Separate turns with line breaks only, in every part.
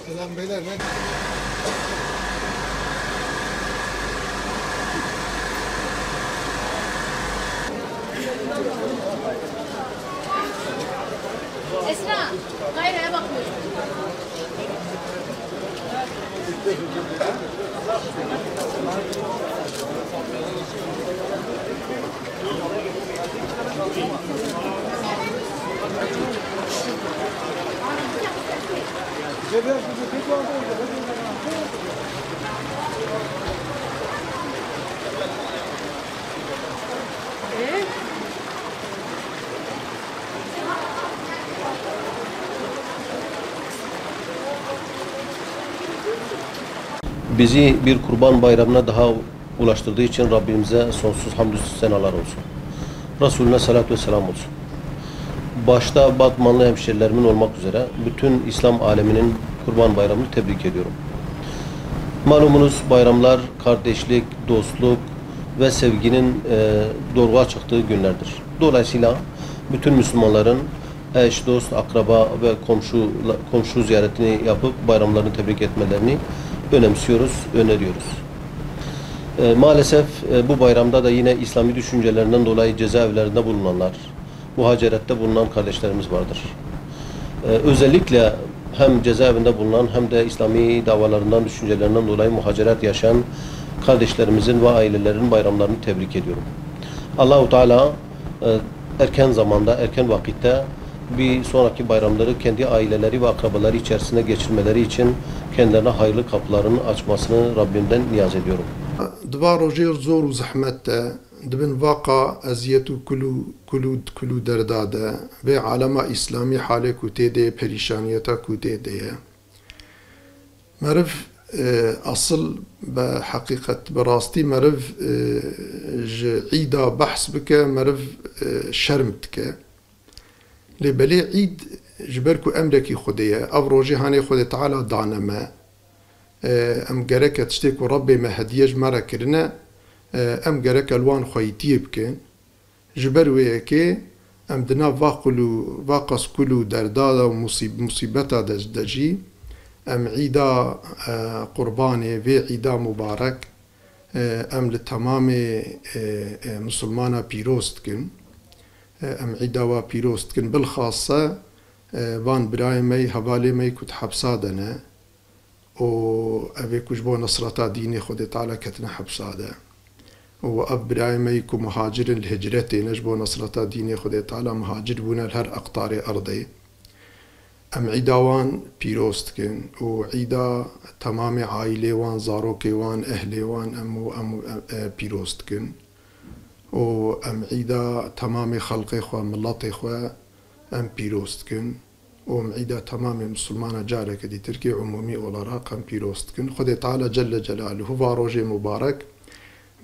Selam beyler.
Esra, gayraya bakmıyorum.
Bizi bir kurban bayramına daha ulaştırdığı için Rabbimize sonsuz hamdü senalar olsun. Resulüne salatü ve selam olsun. Başta Batmanlı hemşerilerimin olmak üzere bütün İslam aleminin kurban bayramını tebrik ediyorum. Malumunuz bayramlar kardeşlik, dostluk ve sevginin doğruğa çıktığı günlerdir. Dolayısıyla bütün Müslümanların eş, dost, akraba ve komşu ziyaretini yapıp bayramlarını tebrik etmelerini önemsiyoruz, öneriyoruz. Maalesef bu bayramda da yine İslami düşüncelerinden dolayı cezaevlerinde bulunanlar, muhacerette bulunan kardeşlerimiz vardır. Özellikle hem cezaevinde bulunan hem de İslami davalarından, düşüncelerinden dolayı muhaceret yaşayan kardeşlerimizin ve ailelerin bayramlarını tebrik ediyorum. Allah-u Teala erken zamanda, erken vakitte bir sonraki bayramları kendi aileleri ve akrabaları içerisinde geçirmeleri için kendilerine hayırlı kapılarını açmasını Rabbimden niyaz ediyorum.
Dva rojer zor u zahmet de dibin vaka eziyetu kulu derdade ve alama İslami hale kutede perişaniyeta kutede merv asıl ve hakikat berasti merv ida bahs bike merv şerm bike لبلي عيد جبركو أمريكي خدية أو روجي هاني خدي تعالى دعنما أم جرك تشتكو ربي ما هديج مرة كرنا أم جرك الوان خويتي بكن جبروي كي أم دنا واقص كلو دردادا ومصيبتا دجي أم عيدا قرباني في عيدا مبارك أم لتمام مسلمانا بيروست كن ام عيدا و بيروست كن بالخاصة وان براي مي هوالي مي كنت حبسادنا و ابي كجبو نصرتا ديني خدي تعالى كتنا حبسادا و اب براي مي كو مهاجر الهجرتي نجبو نصرتا ديني خدي تعالى مهاجر بونا لهر اقطار ارضي ام عيدا وان بيروست كن و عيدا تمام عائلي وان زاروكي وان اهلي وان ام بيروست كن و ام عيدا تمام خلقي خوا ملاتي خوا ام بيروست كن و ام عيدا تمام مسلمان جارك دي تركي عمومي والعراق ام بيروست كن خدي تعالى جل جلاله هو روجي مبارك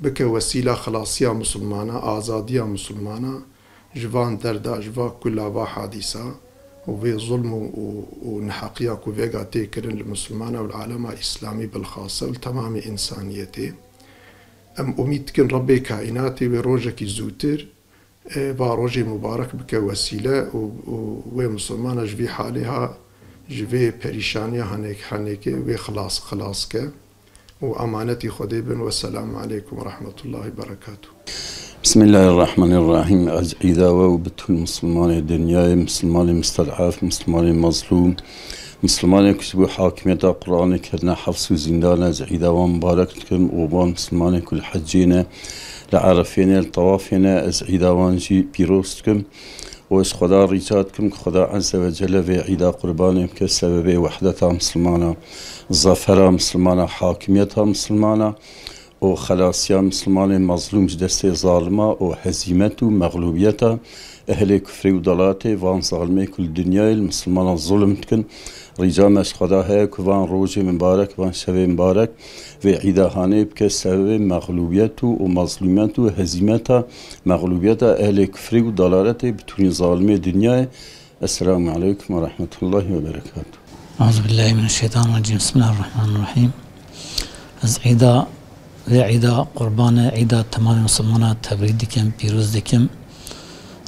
بك وسيلة خلاصية مسلمانة آزادية مسلمانة جوان دردا جوا كلها حادثة وفي ظلم ونحقية كوفيغا تيكرن المسلمانة والعالم الإسلامي بالخاصة والتمام إنسانيتي ام امید کن ربی کائناتی و روزکی زوتر و روزی مبارک بک وسیله و مسلمان جوی حالها جوی پریشانی هنیکه و خلاص که و امانتی خدای بن و سلام علیکم و رحمت الله و برکاته.
بسم الله الرحمن الرحیم. از عیدا و بتون مسلمان دنیای مسلمان مستضعف مسلمان مظلوم مسلمان کس بو حاکمیت قرآن کردن حفظ و زندان از عیدوان مبارک کم اوبان مسلمان کل حجینه لعرفینه الطوافینه از عیدوان جی پیروست کم و از خدا ریجاد کم خدا عز و جل و عیدا قربانیم که سبب وحدت مسلمانا ظفر مسلمانا حاکمیت مسلمانا و خلاصیا مسلمان مظلوم دست ظالمه و هزیمت و مغلوبیت اهل کفر و ضلالت وان ظالمه کل دنیای المسلمان ظلم کن رجام از خدا ہے که وان روز مبارک وان شب مبارک و عیدهانه بکه سبب مغلوبیت و مظلومیت و هزیمت مغلوبیت اهل کفر و ضلالت بتون ظالمه دنیای. السلام علیکم و رحمت الله و برکاته.
أعوذ بالله من الشيطان الرجيم. بسم الله الرحمن الرحيم. از عیدا و عیدا قربان عیدا تمام مسلمانات تبرید دکم پیروز دکم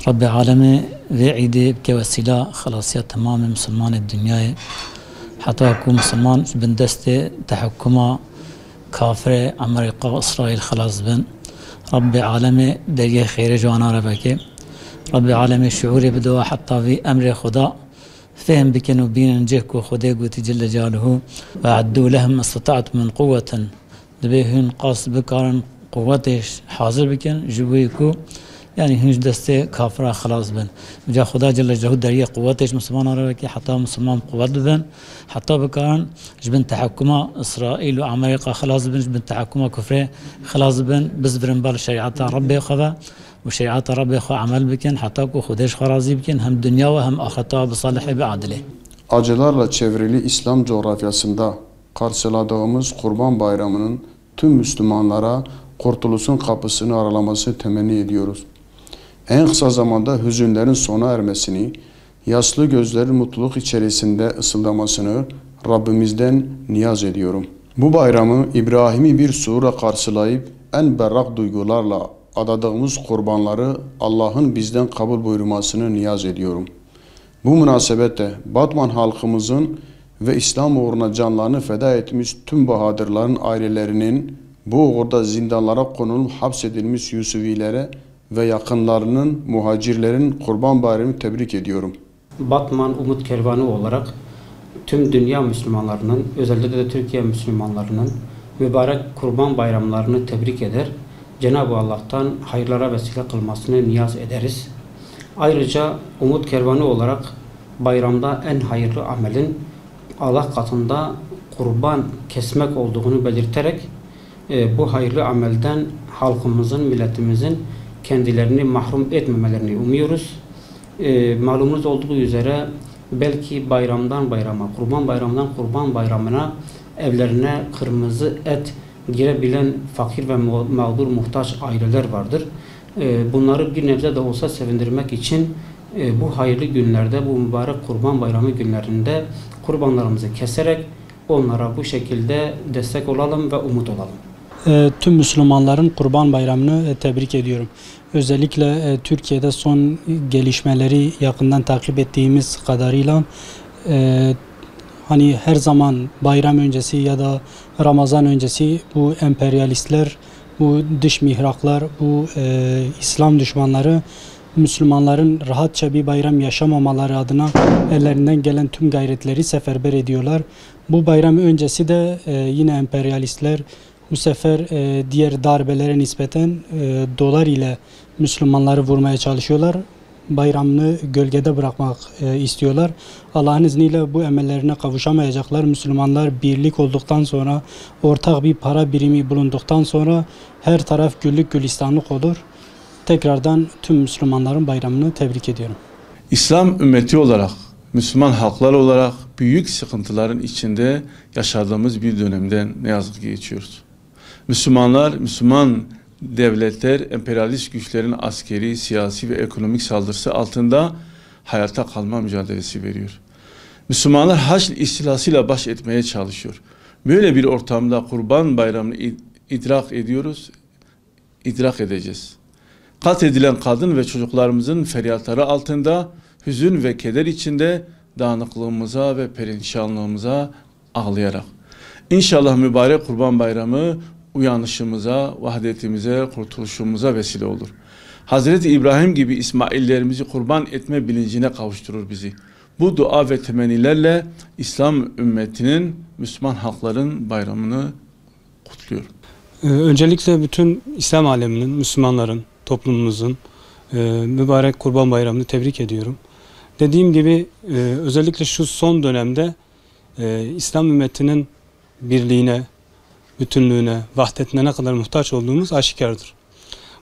رب عالم و عیده بکه وسیله خلاصیت تمام مسلمان دنیای حتی که مسلمان بن دست تحکم کافر امریکا و اسرائیل خلاص بن رب عالم دریه خیر جوانا را بکه رب عالم شعور بدوا حتی في امر خدا فهم بكن وبين نجيك خدا قوت جل جلاله وعدوا لهم ما استطعت من قوة دبيهن قاص بكارن قوتش حاضر بكن جويكو يعني هنج دست كافرة خلاص بن وجا خدا جل جلاله دريه قوتش مسلمان ربك حتى مسلمان قوت بن حتى بكارن جبن تحكم اسرائيل وامريكا خلاص بن جبن تحكم كفر خلاص بن بزبرن بال شريعه ربي خذا وشريعه ربي خو عمل بكن حتى كو خدش خرازي بكن هم دنيا وهم اخرته بصالح بعدله.
Acılarla çevrili İslam coğrafyasında karşıladığımız Kurban Bayramı'nın tüm Müslümanlara kurtuluşun kapısını aralaması temenni ediyoruz. En kısa zamanda hüzünlerin sona ermesini, yaşlı gözlerin mutluluk içerisinde ısıldamasını Rabbimizden niyaz ediyorum. Bu bayramı İbrahim'i bir surla karşılayıp en berrak duygularla adadığımız kurbanları Allah'ın bizden kabul buyurmasını niyaz ediyorum. Bu münasebetle Batman halkımızın ve İslam uğruna canlarını feda etmiş tüm bahadırların ailelerinin, bu uğurda zindanlara konulup hapsedilmiş Yusuvilere ve yakınlarının, muhacirlerin Kurban Bayramı'nı tebrik ediyorum.
Batman Umut Kervanı olarak tüm dünya Müslümanlarının, özellikle de Türkiye Müslümanlarının mübarek Kurban Bayramlarını tebrik eder. Cenab-ı Allah'tan hayırlara vesile kılmasını niyaz ederiz. Ayrıca Umut Kervanı olarak bayramda en hayırlı amelin Allah katında kurban kesmek olduğunu belirterek bu hayırlı amelden halkımızın, milletimizin kendilerini mahrum etmemelerini umuyoruz. Malumunuz olduğu üzere belki bayramdan bayrama, kurban bayramından kurban bayramına evlerine kırmızı et girebilen fakir ve mağdur muhtaç aileler vardır. Bunları bir nebze de olsa sevindirmek için bu hayırlı günlerde, bu mübarek kurban bayramı günlerinde kurbanlarımızı keserek onlara bu şekilde destek olalım ve umut olalım.
Tüm Müslümanların Kurban Bayramı'nı tebrik ediyorum. Özellikle Türkiye'de son gelişmeleri yakından takip ettiğimiz kadarıyla hani her zaman bayram öncesi ya da Ramazan öncesi bu emperyalistler, bu dış mihraklar, bu İslam düşmanları Müslümanların rahatça bir bayram yaşamamaları adına ellerinden gelen tüm gayretleri seferber ediyorlar. Bu bayram öncesi de yine emperyalistler bu sefer diğer darbelere nispeten dolar ile Müslümanları vurmaya çalışıyorlar. Bayramını gölgede bırakmak istiyorlar. Allah'ın izniyle bu emellerine kavuşamayacaklar. Müslümanlar birlik olduktan sonra, ortak bir para birimi bulunduktan sonra her taraf güllük gülistanlık olur. Tekrardan tüm Müslümanların bayramını tebrik ediyorum.
İslam ümmeti olarak, Müslüman halklar olarak büyük sıkıntıların içinde yaşadığımız bir dönemden ne yazık ki geçiyoruz. Müslümanlar, Müslüman devletler, emperyalist güçlerin askeri, siyasi ve ekonomik saldırısı altında hayatta kalma mücadelesi veriyor. Müslümanlar Haçlı istilasıyla baş etmeye çalışıyor. Böyle bir ortamda Kurban Bayramı'nı idrak ediyoruz, idrak edeceğiz. Katledilen kadın ve çocuklarımızın feryatları altında, hüzün ve keder içinde dağınıklığımıza ve perişanlığımıza ağlayarak. İnşallah mübarek Kurban Bayramı uyanışımıza, vahdetimize, kurtuluşumuza vesile olur. Hazreti İbrahim gibi İsmaillerimizi kurban etme bilincine kavuşturur bizi. Bu dua ve temennilerle İslam ümmetinin, Müslüman halkların bayramını kutluyorum.
Öncelikle bütün İslam aleminin, Müslümanların, toplumumuzun mübarek Kurban Bayramı'nı tebrik ediyorum. Dediğim gibi özellikle şu son dönemde İslam ümmetinin birliğine, bütünlüğüne, vahdetine ne kadar muhtaç olduğumuz aşikardır.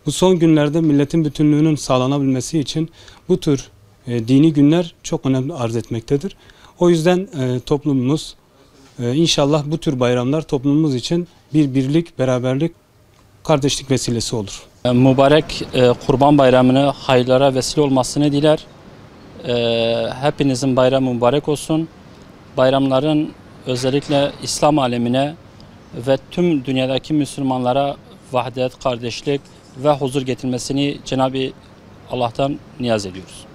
Bu son günlerde milletin bütünlüğünün sağlanabilmesi için bu tür dini günler çok önemli arz etmektedir. O yüzden toplumumuz inşallah bu tür bayramlar toplumumuz için bir birlik, beraberlik, kardeşlik vesilesi olur.
Mübarek Kurban Bayramı'nı hayırlara vesile olmasını diler. Hepinizin bayramı mübarek olsun. Bayramların özellikle İslam alemine ve tüm dünyadaki Müslümanlara vahdet, kardeşlik ve huzur getirmesini Cenab-ı Allah'tan niyaz ediyoruz.